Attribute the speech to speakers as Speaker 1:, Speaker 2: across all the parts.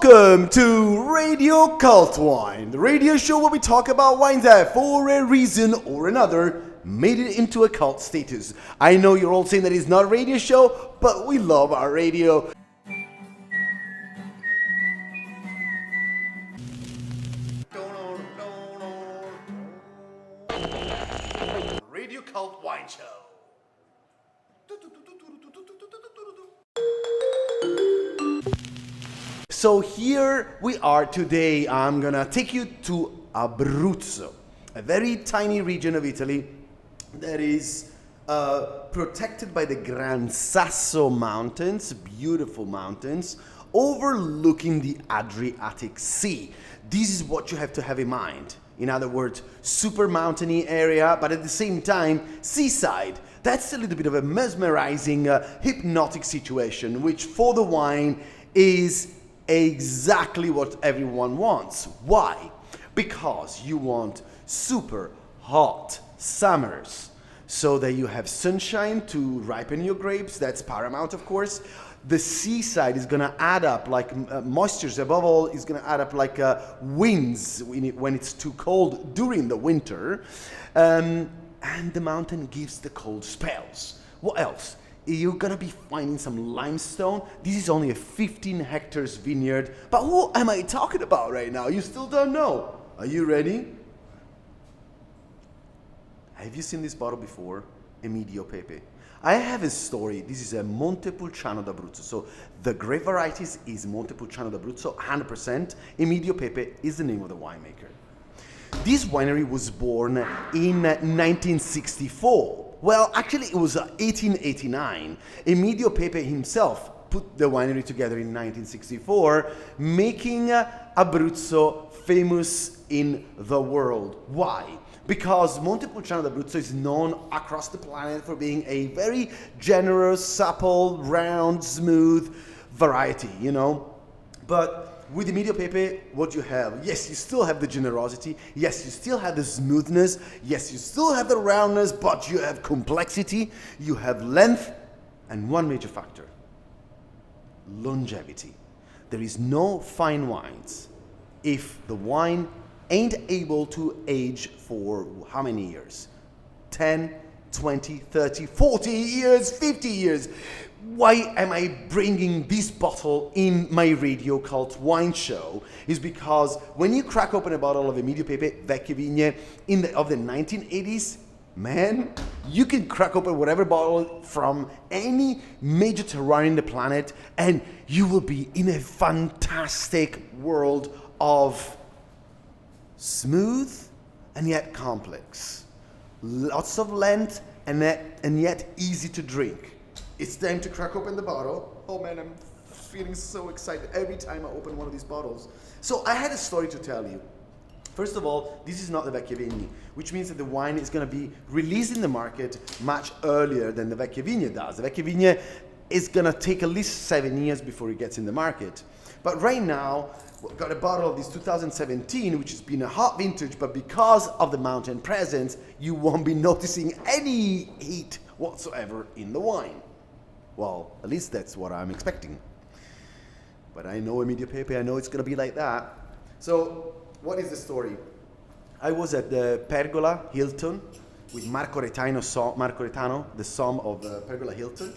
Speaker 1: Welcome to Radio Cult Wine, the radio show where we talk about wines that, for a reason or another, made it into a cult status. I know you're all saying that it's not a radio show, but we love our radio. Radio Cult Wine Show. So here we are today. I'm gonna take you to Abruzzo, a very tiny region of Italy that is protected by the Gran Sasso Mountains, beautiful mountains, overlooking the Adriatic Sea. This is what you have to have in mind. In other words, super mountainy area, but at the same time, seaside. That's a little bit of a mesmerizing, hypnotic situation, which for the wine is exactly what everyone wants. Why? Because you want super hot summers so that you have sunshine to ripen your grapes. That's paramount, of course. The seaside is going to add up like moistures, above all, is going to add up like winds when it's too cold during the winter. And the mountain gives the cold spells. What else? You're gonna be finding some limestone. This is only a 15 hectares vineyard. But who am I talking about right now? You still don't know. Are you ready? Have you seen this bottle before? Emidio Pepe. I have a story. This is a Montepulciano d'Abruzzo. So the grape varieties is Montepulciano d'Abruzzo, 100%. Emidio Pepe is the name of the winemaker. This winery was born in 1964. Well, actually, it was 1889. Emidio Pepe himself put the winery together in 1964, making Abruzzo famous in the world. Why? Because Montepulciano d'Abruzzo is known across the planet for being a very generous, supple, round, smooth variety, you know. But with Emidio Pepe, what you have, yes, you still have the generosity, yes, you still have the smoothness, yes, you still have the roundness, but you have complexity, you have length, and one major factor, longevity. There is no fine wines if the wine ain't able to age for how many years? 10, 20, 30, 40 years, 50 years. Why am I bringing this bottle in my Radio Cult Wine Show? Is because when you crack open a bottle of Emidio Pepe Vecchie Vigne of the 1980s, man, you can crack open whatever bottle from any major terroir in the planet and you will be in a fantastic world of smooth and yet complex. Lots of length and yet easy to drink. It's time to crack open the bottle. Oh man, I'm feeling so excited every time I open one of these bottles. So I had a story to tell you. First of all, this is not the Vecchie Vigne, which means that the wine is going to be released in the market much earlier than the Vecchie Vigne does. The Vecchie Vigne is going to take at least 7 years before it gets in the market. But right now, we've got a bottle of this 2017, which has been a hot vintage, but because of the mountain presence, you won't be noticing any heat whatsoever in the wine. Well, at least that's what I'm expecting. But I know Emidio Pepe, I know it's going to be like that. So, what is the story? I was at the Pergola Hilton with Marco Retano, the son of Pergola Hilton,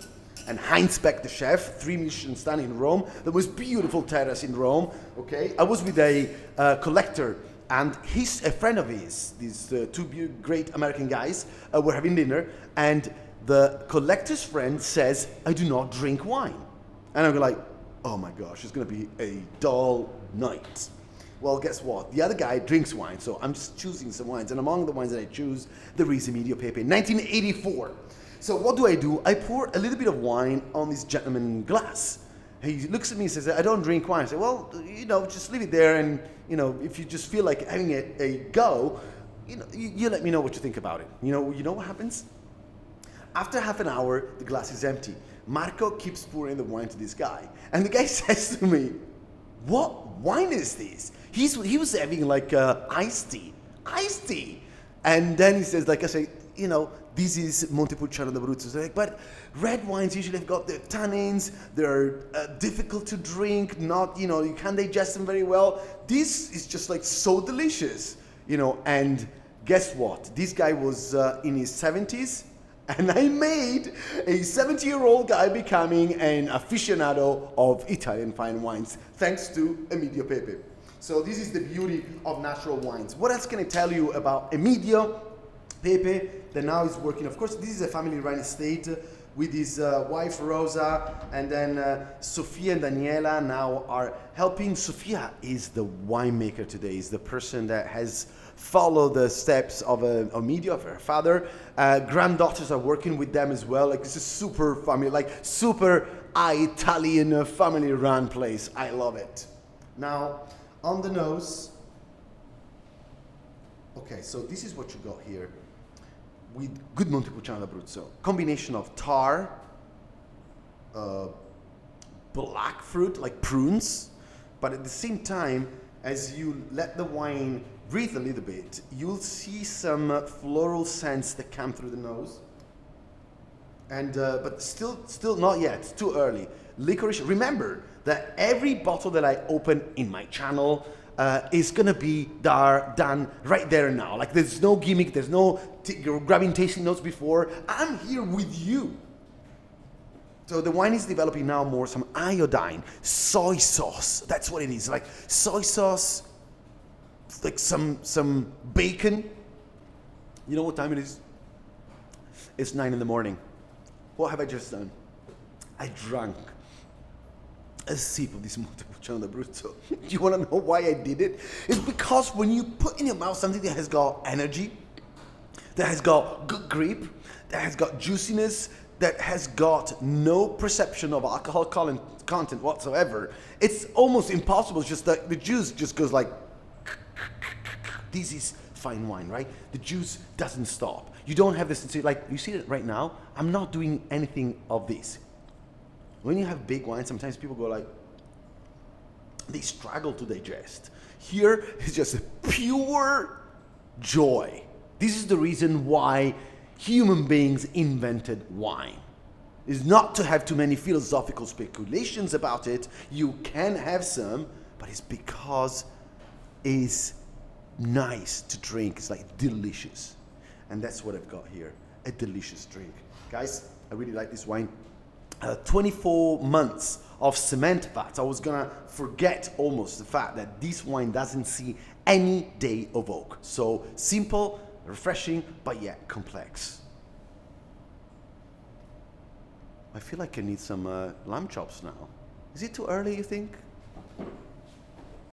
Speaker 1: and Heinz Beck, the chef, 3 Michelin star in Rome, the most beautiful terrace in Rome. Okay, I was with a collector, and he's a friend of his. These two great American guys were having dinner, and the collector's friend says, I do not drink wine. And I'm like, oh my gosh, it's going to be a dull night. Well, guess what? The other guy drinks wine, so I'm just choosing some wines. And among the wines that I choose, there is Emidio Pepe, 1984. So what do? I pour a little bit of wine on this gentleman's glass. He looks at me and says, I don't drink wine. I say, well, you know, just leave it there. And, you know, if you just feel like having a go, you know, you let me know what you think about it. You know what happens? After half an hour, the glass is empty. Marco keeps pouring the wine to this guy. And the guy says to me, what wine is this? He was having like iced tea. And then he says, like I say, you know, this is Montepulciano d'Abruzzo. So like, but red wines usually have got the tannins, they're difficult to drink, not, you can't digest them very well. This is just like so delicious, and guess what? This guy was in his 70s, and I made a 70-year-old guy becoming an aficionado of Italian fine wines, thanks to Emidio Pepe. So this is the beauty of natural wines. What else can I tell you about Emidio Pepe, that now is working? Of course, this is a family-run estate with his wife Rosa, and then Sofia and Daniela now are helping. Sofia is the winemaker today, is the person that has followed the steps of Emidio, of her father. Granddaughters are working with them as well. Like, it's a super family, like super Italian family-run place. I love it. Now, on the nose, okay, so this is what you got here with good Montepulciano d'Abruzzo. Combination of tar, black fruit, like prunes, but at the same time, as you let the wine breathe a little bit, you'll see some floral scents that come through the nose. And but still not yet, it's too early. Licorice. Remember that every bottle that I open in my channel is gonna be done right there and now. Like, there's no gimmick, there's no you're grabbing tasting notes before. I'm here with you. So the wine is developing now more some iodine, soy sauce. That's what it is. Like soy sauce, like some bacon. You know what time it is? It's 9 in the morning. What have I just done? I drank a sip of this Montepulciano d'Abruzzo. Do you want to know why I did it? It's because when you put in your mouth something that has got energy, that has got good grip, that has got juiciness, that has got no perception of alcohol content whatsoever, it's almost impossible. It's just that the juice just goes like, this is fine wine, right? The juice doesn't stop. You don't have this, like, you see it right now, I'm not doing anything of this. When you have big wine, sometimes people go like, they struggle to digest. Here, it's just pure joy. This is the reason why human beings invented wine. It's not to have too many philosophical speculations about it. You can have some, but it's because it's nice to drink. It's like delicious. And that's what I've got here, a delicious drink. Guys, I really like this wine. 24 months of cement fat. I was gonna forget almost the fact that this wine doesn't see any day of oak. So simple, refreshing, but yet complex. I feel like I need some lamb chops now. Is it too early, you think?